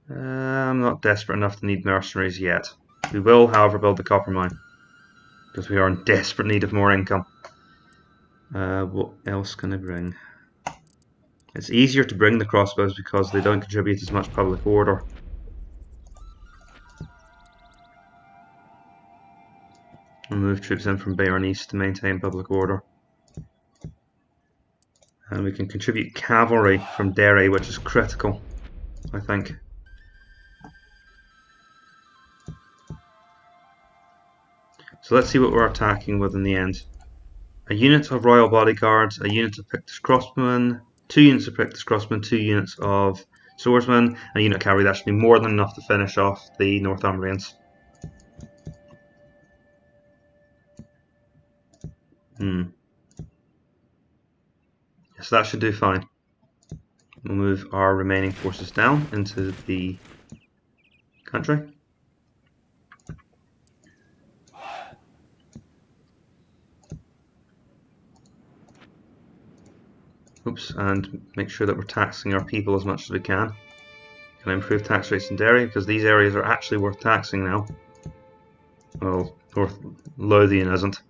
I'm not desperate enough to need mercenaries yet. We will, however, build the copper mine because we are in desperate need of more income. What else can I bring? It's easier to bring the crossbows because they don't contribute as much public order. We'll move troops in from Bayern East to maintain public order. And we can contribute cavalry from Derry, which is critical, I think. So let's see what we're attacking with in the end. A unit of Royal Bodyguards, a unit of Pictish Crossbowmen, 2 units of Pictish Crossbowmen, 2 units of Swordsmen, and a unit of cavalry. That should be more than enough to finish off the Northumbrians. So that should do fine. We'll move our remaining forces down into the country. Oops, and make sure that we're taxing our people as much as we can. Can I improve tax rates in Derry? Because these areas are actually worth taxing now. Well, North Lothian isn't.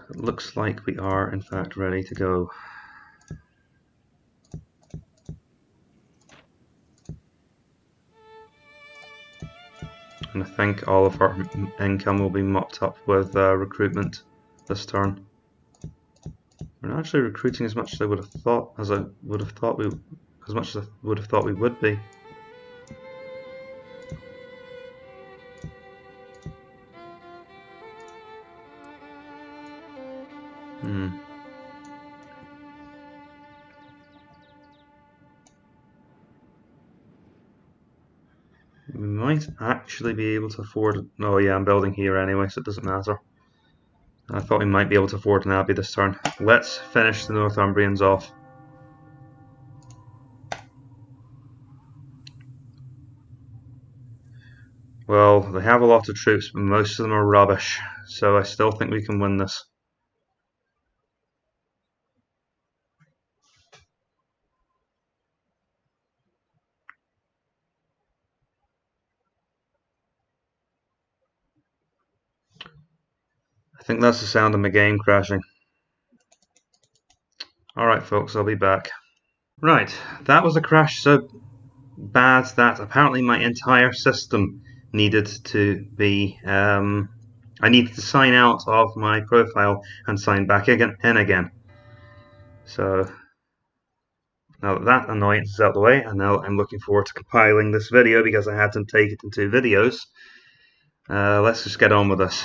It looks like we are, in fact, ready to go. And I think all of our income will be mopped up with recruitment this turn. We're not actually recruiting as much as I would have thought, we would be. We might actually be able to afford... Oh yeah, I'm building here anyway, so it doesn't matter. I thought we might be able to afford an abbey this turn. Let's finish the Northumbrians off. Well, they have a lot of troops, but most of them are rubbish, so I still think we can win this. I think that's the sound of my game crashing. Alright folks, I'll be back. Right, that was a crash so bad that apparently my entire system needed to be... I needed to sign out of my profile and sign back in again. So now that annoyance is out of the way, and now I'm looking forward to compiling this video because I had to take it in 2 videos. Let's just get on with this.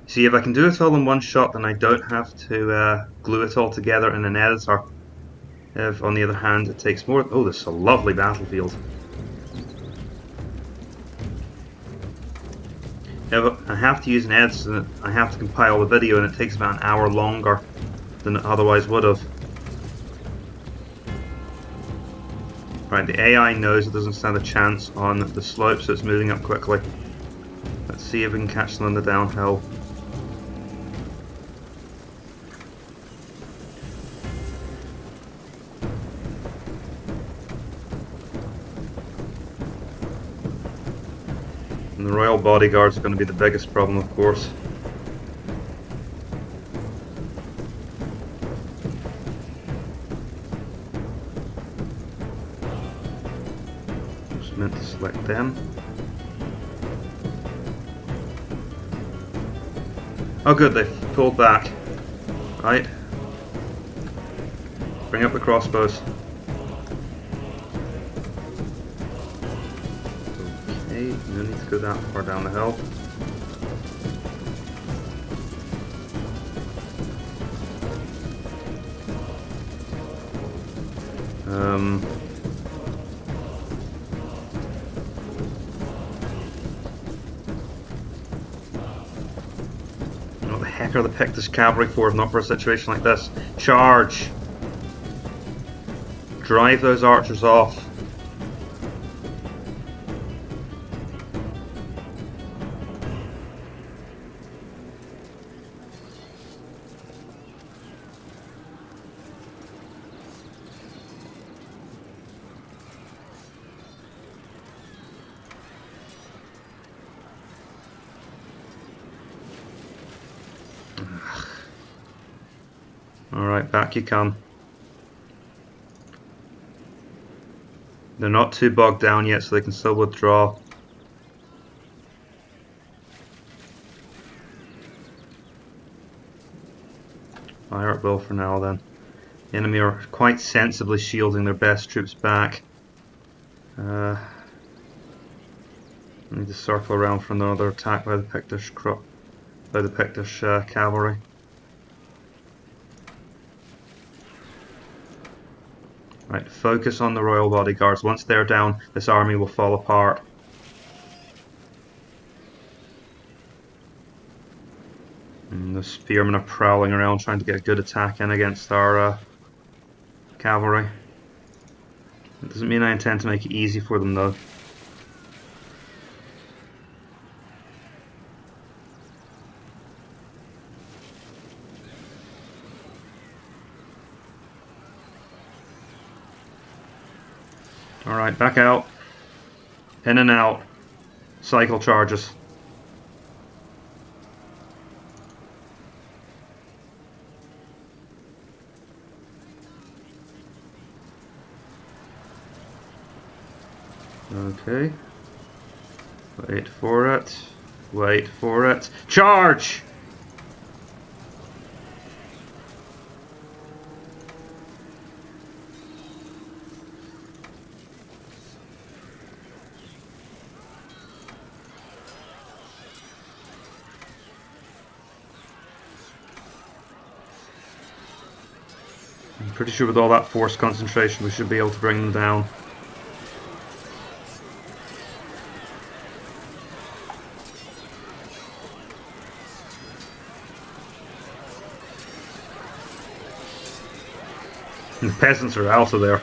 See, if I can do it all in one shot, then I don't have to glue it all together in an editor. If, on the other hand, it takes more... Oh, this is a lovely battlefield. If I have to use an editor, I have to compile the video, and it takes about an hour longer than it otherwise would have. Right, the AI knows it doesn't stand a chance on the slope, so it's moving up quickly. Let's see if we can catch them on the downhill. And the royal bodyguards are going to be the biggest problem, of course. Just meant to select them. Oh good, they've pulled back. Right. Bring up the crossbows. Okay, no need to go that far down the hill. What the heck are the Pictish cavalry for if not for a situation like this? Charge! Drive those archers off. Alright, back you come. They're not too bogged down yet, so they can still withdraw. Fire at will for now then. The enemy are quite sensibly shielding their best troops back. I need to circle around for another attack by the Pictish cavalry. Right, focus on the royal bodyguards. Once they're down, this army will fall apart. And the spearmen are prowling around trying to get a good attack in against our cavalry. It doesn't mean I intend to make it easy for them though. Alright, back out. In and out. Cycle charges. Okay. Wait for it. Wait for it. Charge! I'm pretty sure with all that force concentration we should be able to bring them down. And the peasants are out of there,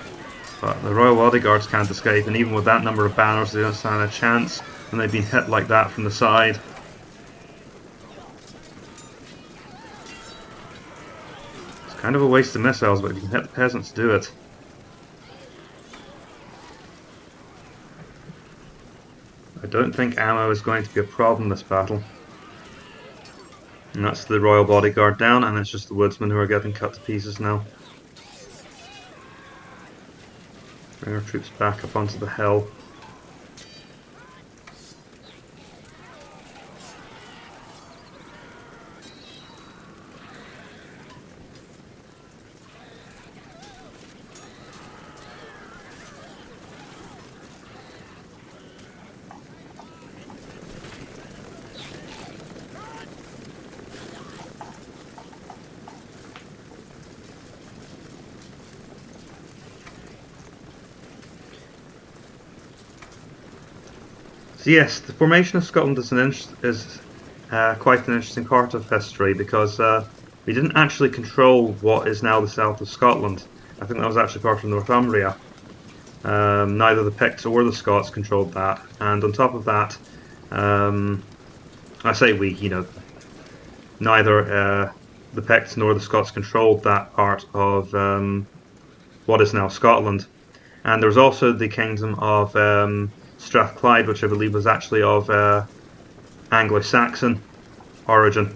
but the royal bodyguards can't escape, and even with that number of banners they don't stand a chance when they've been hit like that from the side. It's kind of a waste of missiles, but if you can hit the peasants, do it. I don't think ammo is going to be a problem this battle. And that's the royal bodyguard down, and it's just the woodsmen who are getting cut to pieces now. Bring our troops back up onto the hill. So yes, the formation of Scotland is quite an interesting part of history because we didn't actually control what is now the south of Scotland. I think that was actually part of Northumbria. Neither the Picts or the Scots controlled that, and on top of that, I say we, neither the Picts nor the Scots controlled that part of what is now Scotland. And there was also the kingdom of Strathclyde, which I believe was actually of Anglo-Saxon origin.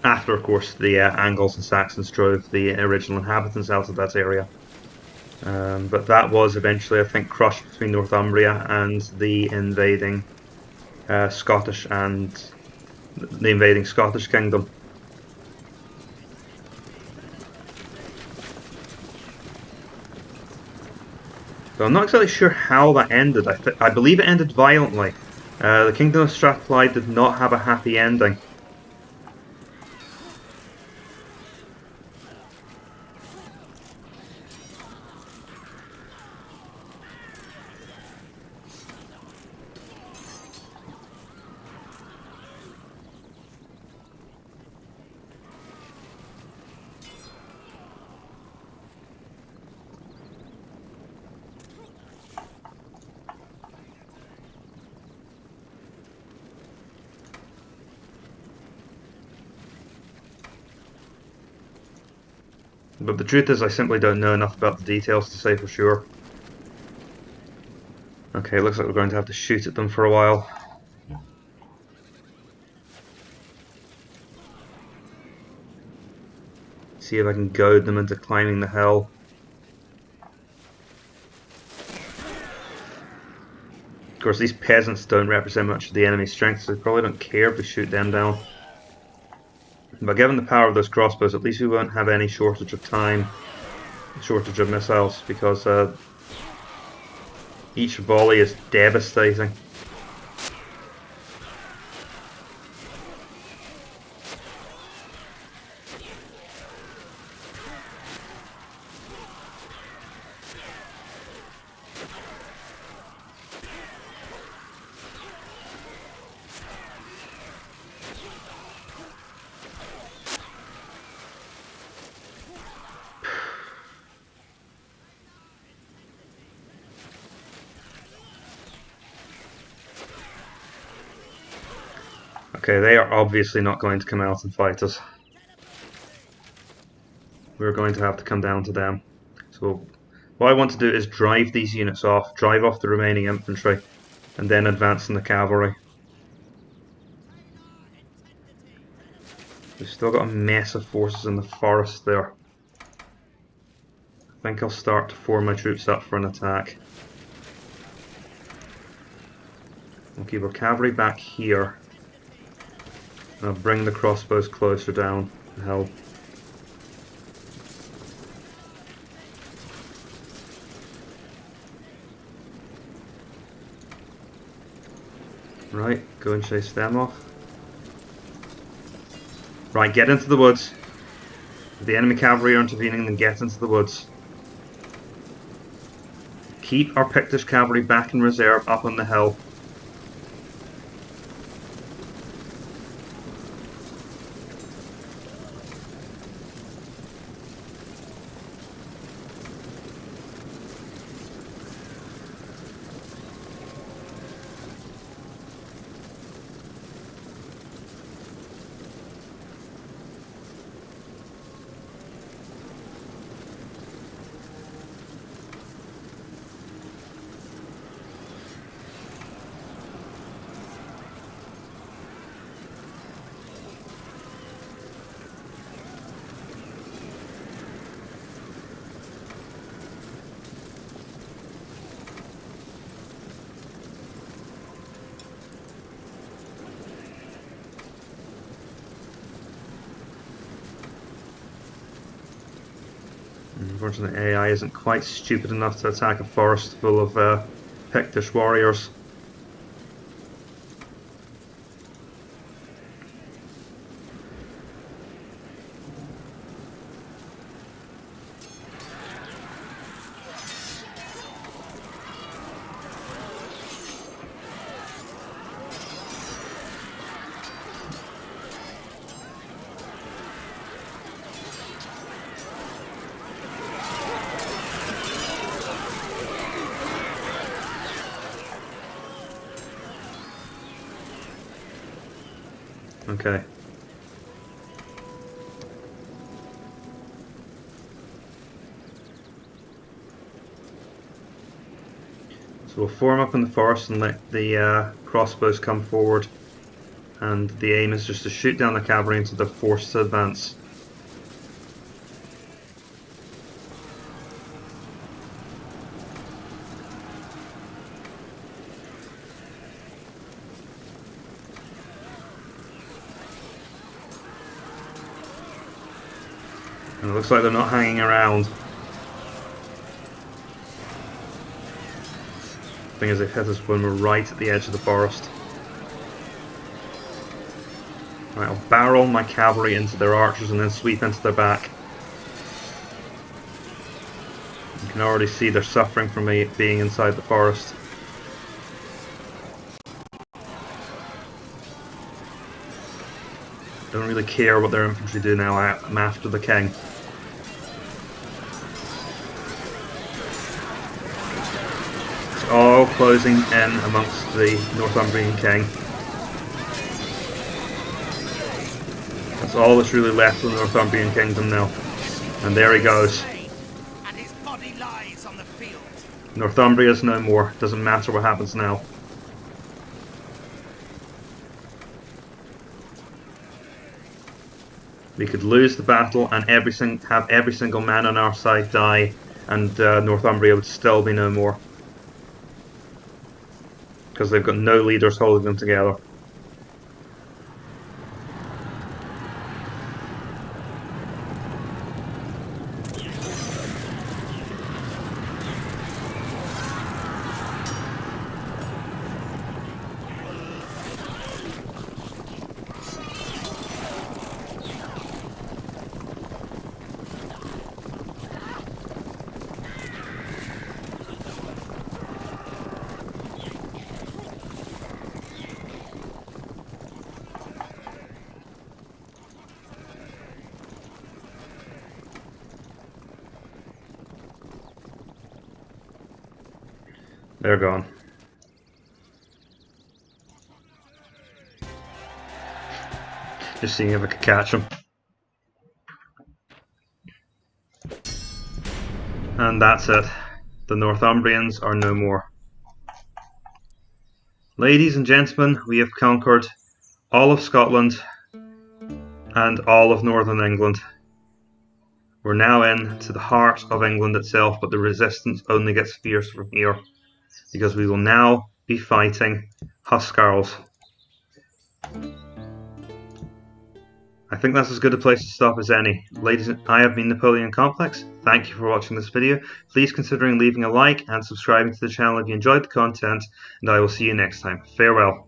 After, of course, the Angles and Saxons drove the original inhabitants out of that area. But that was eventually, I think, crushed between Northumbria and the invading Scottish and the invading Scottish kingdom. So I'm not exactly sure how that ended. I believe it ended violently. The Kingdom of Strathclyde did not have a happy ending. But the truth is I simply don't know enough about the details to say for sure. Okay, looks like we're going to have to shoot at them for a while. See if I can goad them into climbing the hill. Of course, these peasants don't represent much of the enemy's strength, so they probably don't care if we shoot them down. But given the power of those crossbows, at least we won't have any shortage of time, shortage of missiles, because each volley is devastating. Okay, they are obviously not going to come out and fight us. We're going to have to come down to them. So what I want to do is drive these units off, drive off the remaining infantry, and then advance in the cavalry. We've still got a mess of forces in the forest there. I think I'll start to form my troops up for an attack. We'll keep our cavalry back here. And I'll bring the crossbows closer down the hill. Right, go and chase them off. Right, get into the woods. If the enemy cavalry are intervening, then get into the woods. Keep our Pictish cavalry back in reserve up on the hill. Unfortunately, AI isn't quite stupid enough to attack a forest full of Pictish warriors. Okay. So we'll form up in the forest and let the crossbows come forward, and the aim is just to shoot down the cavalry until they're forced to advance. And it looks like they're not hanging around. The thing is, they've hit us when we're right at the edge of the forest. Right, I'll barrel my cavalry into their archers and then sweep into their back. You can already see they're suffering from me being inside the forest. Don't really care what their infantry do now. I'm after the king. It's all closing in amongst the Northumbrian king. That's all that's really left of the Northumbrian kingdom now. And there he goes. And his body lies on the field. Northumbria's no more. Doesn't matter what happens now. We could lose the battle and have every single man on our side die, and Northumbria would still be no more. Because they've got no leaders holding them together. They're gone. Just seeing if I could catch them. And that's it. The Northumbrians are no more. Ladies and gentlemen, we have conquered all of Scotland and all of northern England. We're now into the heart of England itself, but the resistance only gets fierce from here, because we will now be fighting Huscarls. I think that's as good a place to stop as any. Ladies, I have been Napoleon Complex. Thank you for watching this video. Please consider leaving a like and subscribing to the channel if you enjoyed the content, and I will see you next time. Farewell.